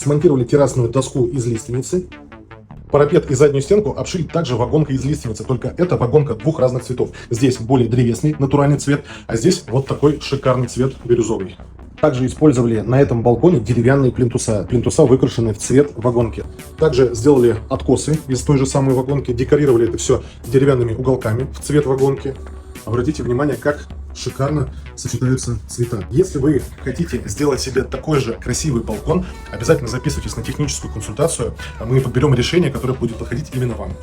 Смонтировали террасную доску из лиственницы. Парапет и заднюю стенку обшили также вагонкой из лиственницы, только это вагонка двух разных цветов. Здесь более древесный натуральный цвет, а здесь вот такой шикарный цвет бирюзовый. Также использовали на этом балконе деревянные плинтуса. Плинтуса выкрашены в цвет вагонки. Также сделали откосы из той же самой вагонки, декорировали это все деревянными уголками в цвет вагонки. Обратите внимание, как шикарно сочетаются цвета. Если вы хотите сделать себе такой же красивый балкон, обязательно записывайтесь на техническую консультацию. Мы подберем решение, которое будет подходить именно вам.